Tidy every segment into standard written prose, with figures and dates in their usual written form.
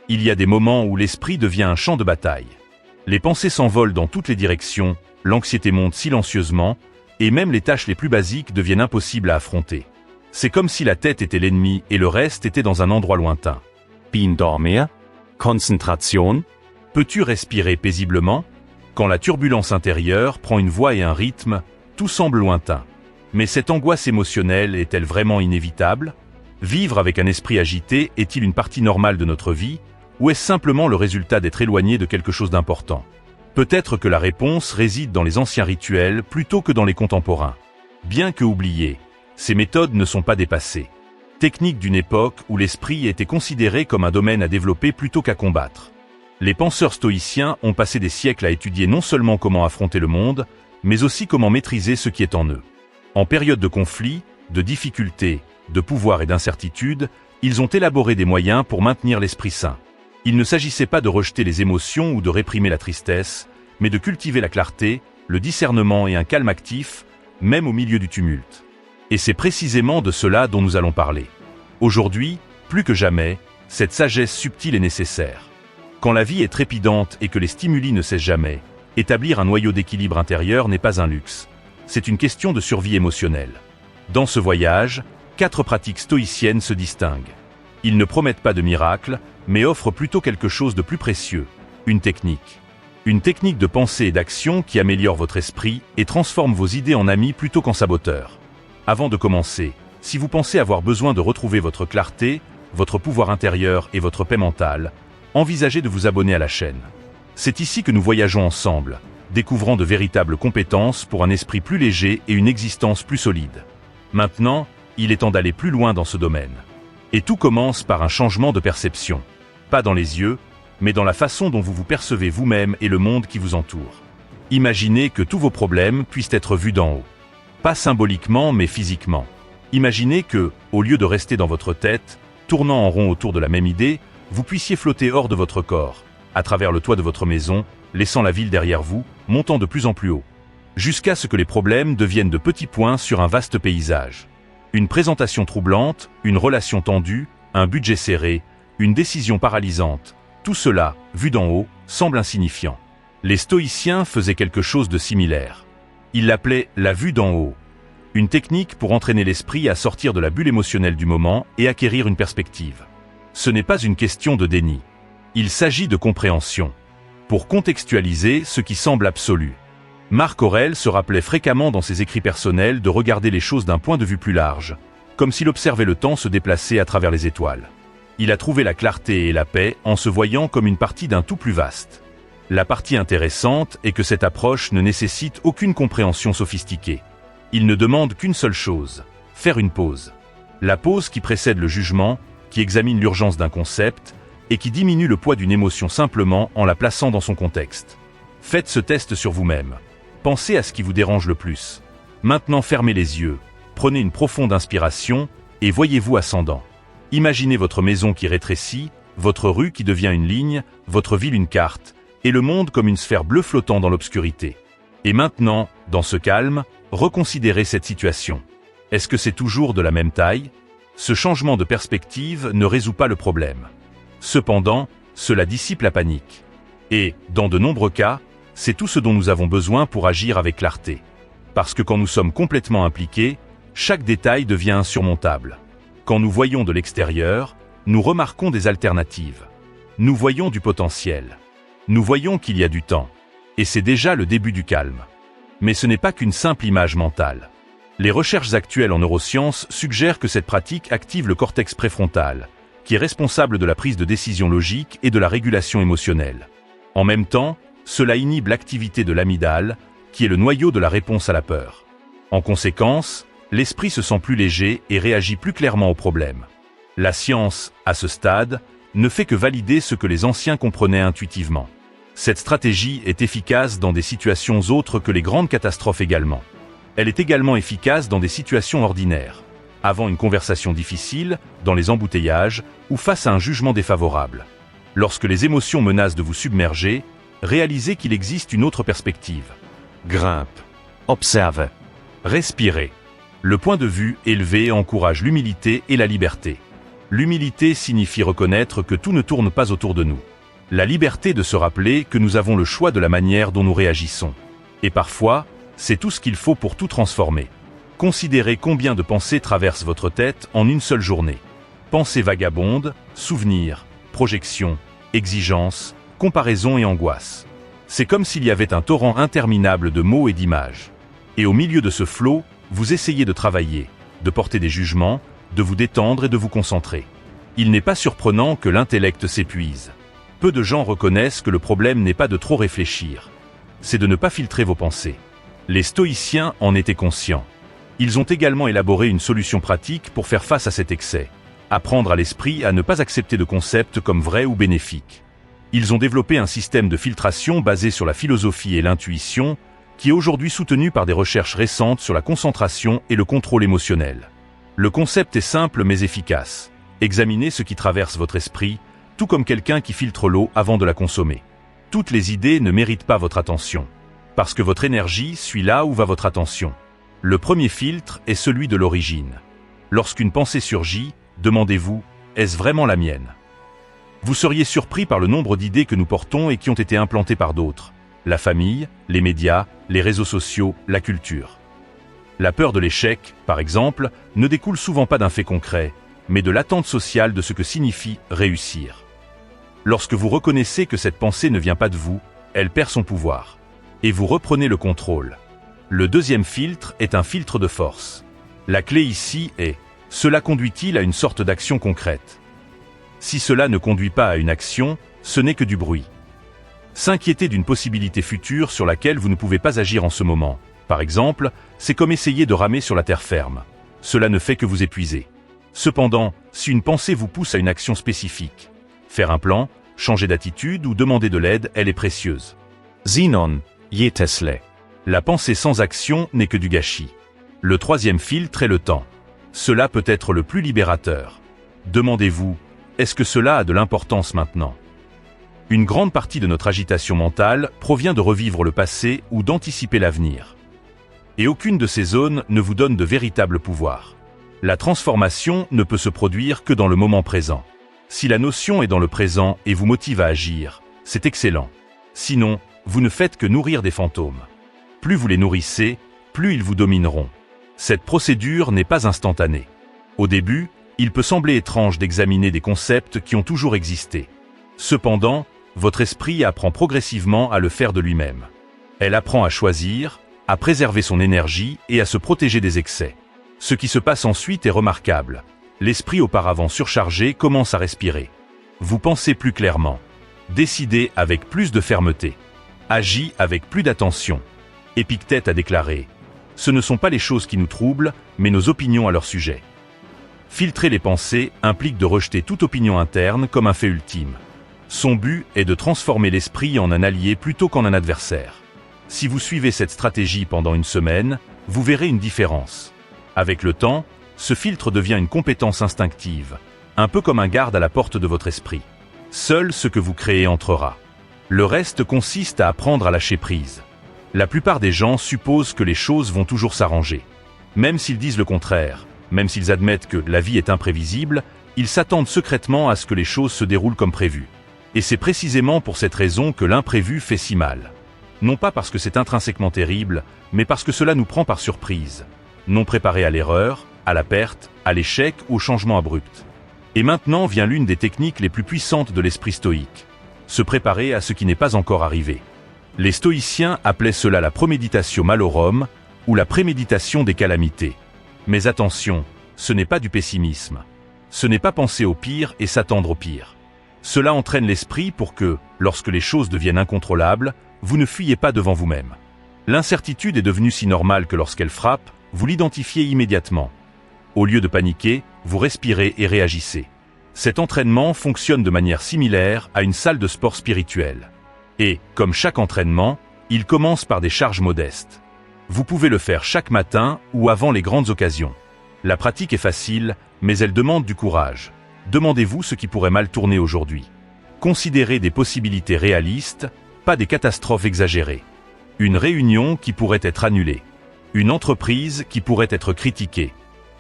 Il y a des moments où l'esprit devient un champ de bataille. Les pensées s'envolent dans toutes les directions, l'anxiété monte silencieusement, et même les tâches les plus basiques deviennent impossibles à affronter. C'est comme si la tête était l'ennemi et le reste était dans un endroit lointain. Bin dormir? Concentration? Peux-tu respirer paisiblement? Quand la turbulence intérieure prend une voix et un rythme, tout semble lointain. Mais cette angoisse émotionnelle est-elle vraiment inévitable? Vivre avec un esprit agité est-il une partie normale de notre vie, ou est-ce simplement le résultat d'être éloigné de quelque chose d'important? Peut-être que la réponse réside dans les anciens rituels plutôt que dans les contemporains. Bien que oubliés, ces méthodes ne sont pas dépassées. Techniques d'une époque où l'esprit était considéré comme un domaine à développer plutôt qu'à combattre. Les penseurs stoïciens ont passé des siècles à étudier non seulement comment affronter le monde, mais aussi comment maîtriser ce qui est en eux. En période de conflit, de difficultés, de pouvoir et d'incertitude, ils ont élaboré des moyens pour maintenir l'esprit sain. Il ne s'agissait pas de rejeter les émotions ou de réprimer la tristesse, mais de cultiver la clarté, le discernement et un calme actif, même au milieu du tumulte. Et c'est précisément de cela dont nous allons parler. Aujourd'hui, plus que jamais, cette sagesse subtile est nécessaire. Quand la vie est trépidante et que les stimuli ne cessent jamais, établir un noyau d'équilibre intérieur n'est pas un luxe. C'est une question de survie émotionnelle. Dans ce voyage, 4 pratiques stoïciennes se distinguent. Ils ne promettent pas de miracle, mais offrent plutôt quelque chose de plus précieux, une technique. Une technique de pensée et d'action qui améliore votre esprit et transforme vos idées en amis plutôt qu'en saboteurs. Avant de commencer, si vous pensez avoir besoin de retrouver votre clarté, votre pouvoir intérieur et votre paix mentale, envisagez de vous abonner à la chaîne. C'est ici que nous voyageons ensemble, découvrant de véritables compétences pour un esprit plus léger et une existence plus solide. Maintenant, il est temps d'aller plus loin dans ce domaine. Et tout commence par un changement de perception. Pas dans les yeux, mais dans la façon dont vous vous percevez vous-même et le monde qui vous entoure. Imaginez que tous vos problèmes puissent être vus d'en haut. Pas symboliquement, mais physiquement. Imaginez que, au lieu de rester dans votre tête, tournant en rond autour de la même idée, vous puissiez flotter hors de votre corps, à travers le toit de votre maison, laissant la ville derrière vous, montant de plus en plus haut. Jusqu'à ce que les problèmes deviennent de petits points sur un vaste paysage. Une présentation troublante, une relation tendue, un budget serré, une décision paralysante, tout cela, vu d'en haut, semble insignifiant. Les stoïciens faisaient quelque chose de similaire. Ils l'appelaient la vue d'en haut. Une technique pour entraîner l'esprit à sortir de la bulle émotionnelle du moment et acquérir une perspective. Ce n'est pas une question de déni. Il s'agit de compréhension. Pour contextualiser ce qui semble absolu. Marc Aurèle se rappelait fréquemment dans ses écrits personnels de regarder les choses d'un point de vue plus large, comme s'il observait le temps se déplacer à travers les étoiles. Il a trouvé la clarté et la paix en se voyant comme une partie d'un tout plus vaste. La partie intéressante est que cette approche ne nécessite aucune compréhension sophistiquée. Il ne demande qu'une seule chose, faire une pause. La pause qui précède le jugement, qui examine l'urgence d'un concept, et qui diminue le poids d'une émotion simplement en la plaçant dans son contexte. Faites ce test sur vous-même. Pensez à ce qui vous dérange le plus. Maintenant fermez les yeux, prenez une profonde inspiration, et voyez-vous ascendant. Imaginez votre maison qui rétrécit, votre rue qui devient une ligne, votre ville une carte, et le monde comme une sphère bleue flottant dans l'obscurité. Et maintenant, dans ce calme, reconsidérez cette situation. Est-ce que c'est toujours de la même taille? Ce changement de perspective ne résout pas le problème. Cependant, cela dissipe la panique. Et, dans de nombreux cas, c'est tout ce dont nous avons besoin pour agir avec clarté. Parce que quand nous sommes complètement impliqués, chaque détail devient insurmontable. Quand nous voyons de l'extérieur, nous remarquons des alternatives. Nous voyons du potentiel. Nous voyons qu'il y a du temps. Et c'est déjà le début du calme. Mais ce n'est pas qu'une simple image mentale. Les recherches actuelles en neurosciences suggèrent que cette pratique active le cortex préfrontal, qui est responsable de la prise de décision logique et de la régulation émotionnelle. En même temps, cela inhibe l'activité de l'amygdale, qui est le noyau de la réponse à la peur. En conséquence, l'esprit se sent plus léger et réagit plus clairement aux problèmes. La science, à ce stade, ne fait que valider ce que les anciens comprenaient intuitivement. Cette stratégie est efficace dans des situations autres que les grandes catastrophes également. Elle est également efficace dans des situations ordinaires, avant une conversation difficile, dans les embouteillages ou face à un jugement défavorable. Lorsque les émotions menacent de vous submerger, réalisez qu'il existe une autre perspective. Grimpe. Observe. Respirez. Le point de vue élevé encourage l'humilité et la liberté. L'humilité signifie reconnaître que tout ne tourne pas autour de nous. La liberté de se rappeler que nous avons le choix de la manière dont nous réagissons. Et parfois, c'est tout ce qu'il faut pour tout transformer. Considérez combien de pensées traversent votre tête en une seule journée. Pensées vagabondes, souvenirs, projections, exigences, comparaisons et angoisses. C'est comme s'il y avait un torrent interminable de mots et d'images. Et au milieu de ce flot, vous essayez de travailler, de porter des jugements, de vous détendre et de vous concentrer. Il n'est pas surprenant que l'intellect s'épuise. Peu de gens reconnaissent que le problème n'est pas de trop réfléchir. C'est de ne pas filtrer vos pensées. Les stoïciens en étaient conscients. Ils ont également élaboré une solution pratique pour faire face à cet excès. Apprendre à l'esprit à ne pas accepter de concepts comme vrais ou bénéfiques. Ils ont développé un système de filtration basé sur la philosophie et l'intuition, qui est aujourd'hui soutenu par des recherches récentes sur la concentration et le contrôle émotionnel. Le concept est simple mais efficace. Examinez ce qui traverse votre esprit, tout comme quelqu'un qui filtre l'eau avant de la consommer. Toutes les idées ne méritent pas votre attention, parce que votre énergie suit là où va votre attention. Le premier filtre est celui de l'origine. Lorsqu'une pensée surgit, demandez-vous, est-ce vraiment la mienne ? Vous seriez surpris par le nombre d'idées que nous portons et qui ont été implantées par d'autres. La famille, les médias, les réseaux sociaux, la culture. La peur de l'échec, par exemple, ne découle souvent pas d'un fait concret, mais de l'attente sociale de ce que signifie réussir. Lorsque vous reconnaissez que cette pensée ne vient pas de vous, elle perd son pouvoir. Et vous reprenez le contrôle. Le deuxième filtre est un filtre de force. La clé ici est, cela conduit-il à une sorte d'action concrète ? Si cela ne conduit pas à une action, ce n'est que du bruit. S'inquiéter d'une possibilité future sur laquelle vous ne pouvez pas agir en ce moment. Par exemple, c'est comme essayer de ramer sur la terre ferme. Cela ne fait que vous épuiser. Cependant, si une pensée vous pousse à une action spécifique, faire un plan, changer d'attitude ou demander de l'aide, elle est précieuse. Sinon, Jetesle. La pensée sans action n'est que du gâchis. Le troisième filtre est le temps. Cela peut être le plus libérateur. Demandez-vous, est-ce que cela a de l'importance maintenant ? Une grande partie de notre agitation mentale provient de revivre le passé ou d'anticiper l'avenir. Et aucune de ces zones ne vous donne de véritable pouvoir. La transformation ne peut se produire que dans le moment présent. Si la notion est dans le présent et vous motive à agir, c'est excellent. Sinon, vous ne faites que nourrir des fantômes. Plus vous les nourrissez, plus ils vous domineront. Cette procédure n'est pas instantanée. Au début, il peut sembler étrange d'examiner des concepts qui ont toujours existé. Cependant, votre esprit apprend progressivement à le faire de lui-même. Elle apprend à choisir, à préserver son énergie et à se protéger des excès. Ce qui se passe ensuite est remarquable. L'esprit auparavant surchargé commence à respirer. Vous pensez plus clairement. Décidez avec plus de fermeté. Agis avec plus d'attention. Épictète a déclaré « Ce ne sont pas les choses qui nous troublent, mais nos opinions à leur sujet ». Filtrer les pensées implique de rejeter toute opinion interne comme un fait ultime. Son but est de transformer l'esprit en un allié plutôt qu'en un adversaire. Si vous suivez cette stratégie pendant une semaine, vous verrez une différence. Avec le temps, ce filtre devient une compétence instinctive, un peu comme un garde à la porte de votre esprit. Seul ce que vous créez entrera. Le reste consiste à apprendre à lâcher prise. La plupart des gens supposent que les choses vont toujours s'arranger. Même s'ils disent le contraire, même s'ils admettent que la vie est imprévisible, ils s'attendent secrètement à ce que les choses se déroulent comme prévu. Et c'est précisément pour cette raison que l'imprévu fait si mal. Non pas parce que c'est intrinsèquement terrible, mais parce que cela nous prend par surprise. Non préparé à l'erreur, à la perte, à l'échec ou au changement abrupt. Et maintenant vient l'une des techniques les plus puissantes de l'esprit stoïque. Se préparer à ce qui n'est pas encore arrivé. Les stoïciens appelaient cela la proméditatio malorum, ou la préméditation des calamités. Mais attention, ce n'est pas du pessimisme. Ce n'est pas penser au pire et s'attendre au pire. Cela entraîne l'esprit pour que, lorsque les choses deviennent incontrôlables, vous ne fuyez pas devant vous-même. L'incertitude est devenue si normale que lorsqu'elle frappe, vous l'identifiez immédiatement. Au lieu de paniquer, vous respirez et réagissez. Cet entraînement fonctionne de manière similaire à une salle de sport spirituelle. Et, comme chaque entraînement, il commence par des charges modestes. Vous pouvez le faire chaque matin ou avant les grandes occasions. La pratique est facile, mais elle demande du courage. Demandez-vous ce qui pourrait mal tourner aujourd'hui. Considérez des possibilités réalistes, pas des catastrophes exagérées. Une réunion qui pourrait être annulée. Une entreprise qui pourrait être critiquée.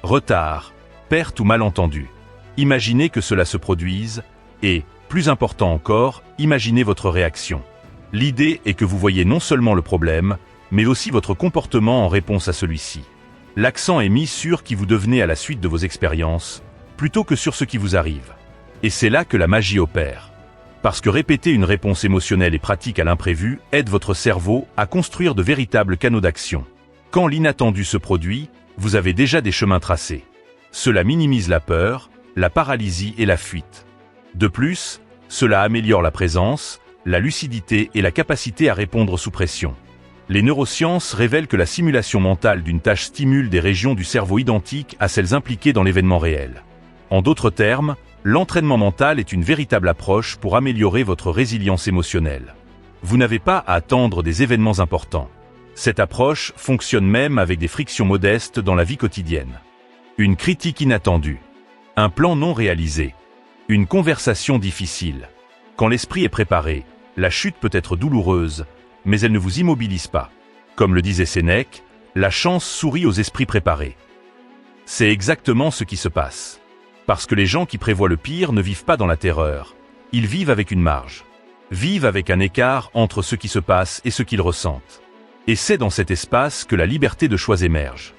Retard, perte ou malentendu. Imaginez que cela se produise et, plus important encore, imaginez votre réaction. L'idée est que vous voyez non seulement le problème, mais aussi votre comportement en réponse à celui-ci. L'accent est mis sur qui vous devenez à la suite de vos expériences, plutôt que sur ce qui vous arrive. Et c'est là que la magie opère. Parce que répéter une réponse émotionnelle et pratique à l'imprévu aide votre cerveau à construire de véritables canaux d'action. Quand l'inattendu se produit, vous avez déjà des chemins tracés. Cela minimise la peur, la paralysie et la fuite. De plus, cela améliore la présence, la lucidité et la capacité à répondre sous pression. Les neurosciences révèlent que la simulation mentale d'une tâche stimule des régions du cerveau identiques à celles impliquées dans l'événement réel. En d'autres termes, l'entraînement mental est une véritable approche pour améliorer votre résilience émotionnelle. Vous n'avez pas à attendre des événements importants. Cette approche fonctionne même avec des frictions modestes dans la vie quotidienne. Une critique inattendue. Un plan non réalisé. Une conversation difficile. Quand l'esprit est préparé, la chute peut être douloureuse, mais elle ne vous immobilise pas. Comme le disait Sénèque, la chance sourit aux esprits préparés. C'est exactement ce qui se passe. Parce que les gens qui prévoient le pire ne vivent pas dans la terreur. Ils vivent avec une marge. Vivent avec un écart entre ce qui se passe et ce qu'ils ressentent. Et c'est dans cet espace que la liberté de choix émerge.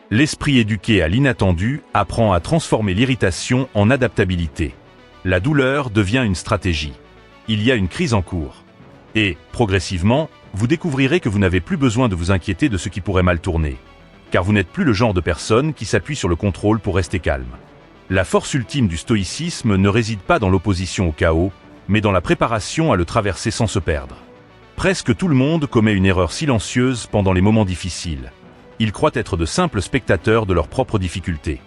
L'esprit éduqué à l'inattendu apprend à transformer l'irritation en adaptabilité. La douleur devient une stratégie. Il y a une crise en cours. Et, progressivement, vous découvrirez que vous n'avez plus besoin de vous inquiéter de ce qui pourrait mal tourner. Car vous n'êtes plus le genre de personne qui s'appuie sur le contrôle pour rester calme. La force ultime du stoïcisme ne réside pas dans l'opposition au chaos, mais dans la préparation à le traverser sans se perdre. Presque tout le monde commet une erreur silencieuse pendant les moments difficiles. Ils croient être de simples spectateurs de leurs propres difficultés.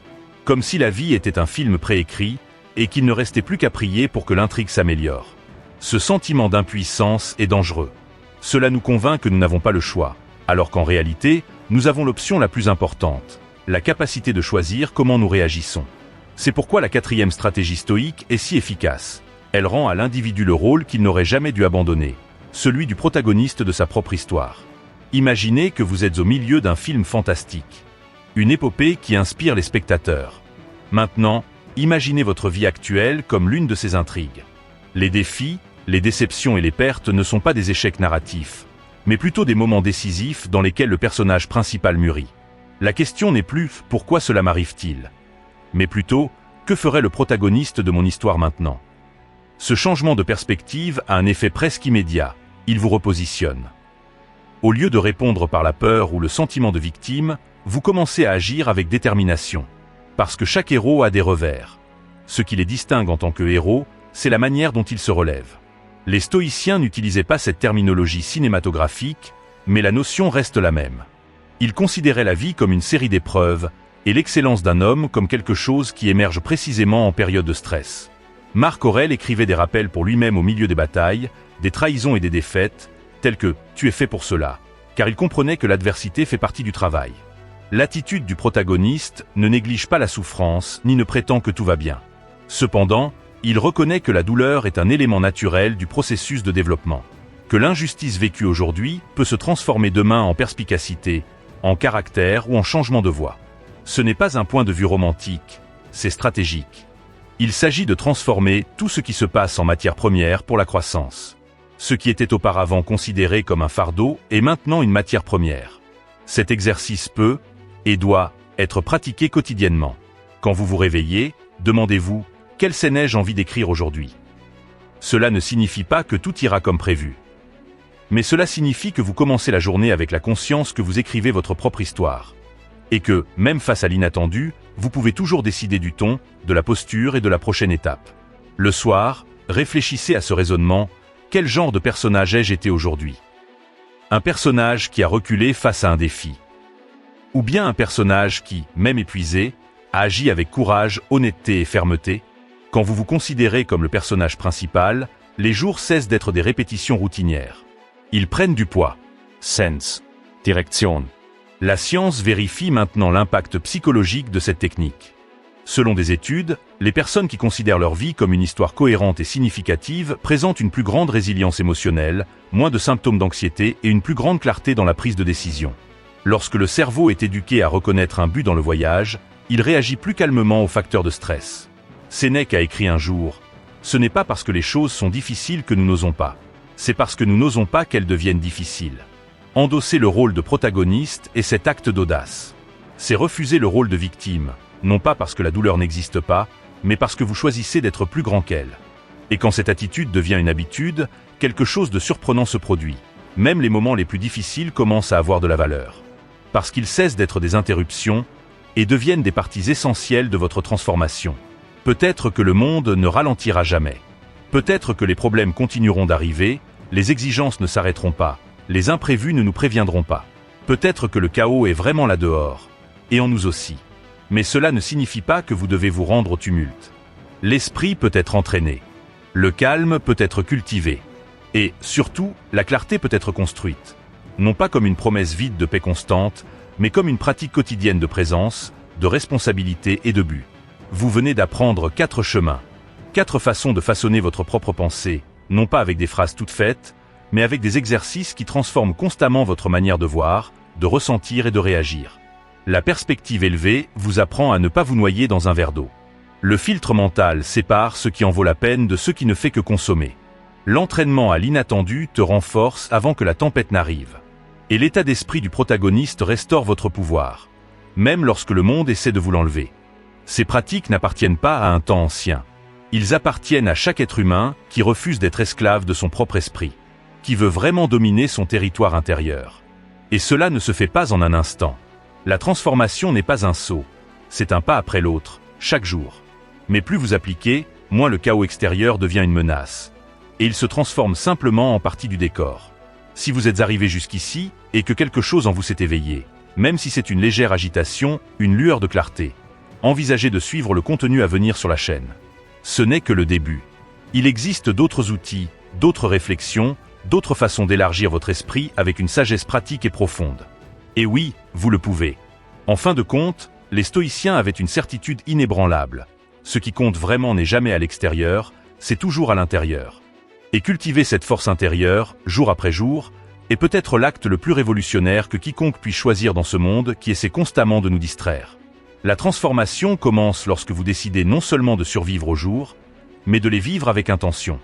Comme si la vie était un film préécrit, et qu'il ne restait plus qu'à prier pour que l'intrigue s'améliore. Ce sentiment d'impuissance est dangereux. Cela nous convainc que nous n'avons pas le choix, alors qu'en réalité, nous avons l'option la plus importante, la capacité de choisir comment nous réagissons. C'est pourquoi la 4e stratégie stoïque est si efficace. Elle rend à l'individu le rôle qu'il n'aurait jamais dû abandonner, celui du protagoniste de sa propre histoire. Imaginez que vous êtes au milieu d'un film fantastique, une épopée qui inspire les spectateurs. Maintenant, imaginez votre vie actuelle comme l'une de ces intrigues. Les défis, les déceptions et les pertes ne sont pas des échecs narratifs, mais plutôt des moments décisifs dans lesquels le personnage principal mûrit. La question n'est plus « pourquoi cela m'arrive-t-il ?», mais plutôt « que ferait le protagoniste de mon histoire maintenant ?» Ce changement de perspective a un effet presque immédiat, il vous repositionne. Au lieu de répondre par la peur ou le sentiment de victime, vous commencez à agir avec détermination. Parce que chaque héros a des revers. Ce qui les distingue en tant que héros, c'est la manière dont ils se relèvent. Les stoïciens n'utilisaient pas cette terminologie cinématographique, mais la notion reste la même. Ils considéraient la vie comme une série d'épreuves, et l'excellence d'un homme comme quelque chose qui émerge précisément en période de stress. Marc Aurèle écrivait des rappels pour lui-même au milieu des batailles, des trahisons et des défaites, tels que « tu es fait pour cela », car il comprenait que l'adversité fait partie du travail. L'attitude du protagoniste ne néglige pas la souffrance, ni ne prétend que tout va bien. Cependant, il reconnaît que la douleur est un élément naturel du processus de développement. Que l'injustice vécue aujourd'hui peut se transformer demain en perspicacité, en caractère ou en changement de voie. Ce n'est pas un point de vue romantique, c'est stratégique. Il s'agit de transformer tout ce qui se passe en matière première pour la croissance. Ce qui était auparavant considéré comme un fardeau est maintenant une matière première. Cet exercice peut, et doit, être pratiqué quotidiennement. Quand vous vous réveillez, demandez-vous « quelle scène ai-je envie d'écrire aujourd'hui ?» Cela ne signifie pas que tout ira comme prévu. Mais cela signifie que vous commencez la journée avec la conscience que vous écrivez votre propre histoire. Et que, même face à l'inattendu, vous pouvez toujours décider du ton, de la posture et de la prochaine étape. Le soir, réfléchissez à ce raisonnement. Quel genre de personnage ai-je été aujourd'hui ? Un personnage qui a reculé face à un défi. Ou bien un personnage qui, même épuisé, a agi avec courage, honnêteté et fermeté. Quand vous vous considérez comme le personnage principal, les jours cessent d'être des répétitions routinières. Ils prennent du poids. Sens. Direction. La science vérifie maintenant l'impact psychologique de cette technique. Selon des études, les personnes qui considèrent leur vie comme une histoire cohérente et significative présentent une plus grande résilience émotionnelle, moins de symptômes d'anxiété et une plus grande clarté dans la prise de décision. Lorsque le cerveau est éduqué à reconnaître un but dans le voyage, il réagit plus calmement aux facteurs de stress. Sénèque a écrit un jour, « Ce n'est pas parce que les choses sont difficiles que nous n'osons pas. C'est parce que nous n'osons pas qu'elles deviennent difficiles. » Endosser le rôle de protagoniste est cet acte d'audace. C'est refuser le rôle de victime, non pas parce que la douleur n'existe pas, mais parce que vous choisissez d'être plus grand qu'elle. Et quand cette attitude devient une habitude, quelque chose de surprenant se produit. Même les moments les plus difficiles commencent à avoir de la valeur. Parce qu'ils cessent d'être des interruptions et deviennent des parties essentielles de votre transformation. Peut-être que le monde ne ralentira jamais. Peut-être que les problèmes continueront d'arriver, les exigences ne s'arrêteront pas, les imprévus ne nous préviendront pas. Peut-être que le chaos est vraiment là dehors, et en nous aussi. Mais cela ne signifie pas que vous devez vous rendre au tumulte. L'esprit peut être entraîné. Le calme peut être cultivé. Et, surtout, la clarté peut être construite. Non pas comme une promesse vide de paix constante, mais comme une pratique quotidienne de présence, de responsabilité et de but. Vous venez d'apprendre 4 chemins. 4 façons de façonner votre propre pensée, non pas avec des phrases toutes faites, mais avec des exercices qui transforment constamment votre manière de voir, de ressentir et de réagir. La perspective élevée vous apprend à ne pas vous noyer dans un verre d'eau. Le filtre mental sépare ce qui en vaut la peine de ce qui ne fait que consommer. L'entraînement à l'inattendu te renforce avant que la tempête n'arrive. Et l'état d'esprit du protagoniste restaure votre pouvoir, même lorsque le monde essaie de vous l'enlever. Ces pratiques n'appartiennent pas à un temps ancien. Ils appartiennent à chaque être humain qui refuse d'être esclave de son propre esprit, qui veut vraiment dominer son territoire intérieur. Et cela ne se fait pas en un instant. La transformation n'est pas un saut, c'est un pas après l'autre, chaque jour. Mais plus vous appliquez, moins le chaos extérieur devient une menace. Et il se transforme simplement en partie du décor. Si vous êtes arrivé jusqu'ici, et que quelque chose en vous s'est éveillé, même si c'est une légère agitation, une lueur de clarté, envisagez de suivre le contenu à venir sur la chaîne. Ce n'est que le début. Il existe d'autres outils, d'autres réflexions, d'autres façons d'élargir votre esprit avec une sagesse pratique et profonde. Et oui, vous le pouvez. En fin de compte, les stoïciens avaient une certitude inébranlable. Ce qui compte vraiment n'est jamais à l'extérieur, c'est toujours à l'intérieur. Et cultiver cette force intérieure, jour après jour, est peut-être l'acte le plus révolutionnaire que quiconque puisse choisir dans ce monde qui essaie constamment de nous distraire. La transformation commence lorsque vous décidez non seulement de survivre au jour, mais de les vivre avec intention.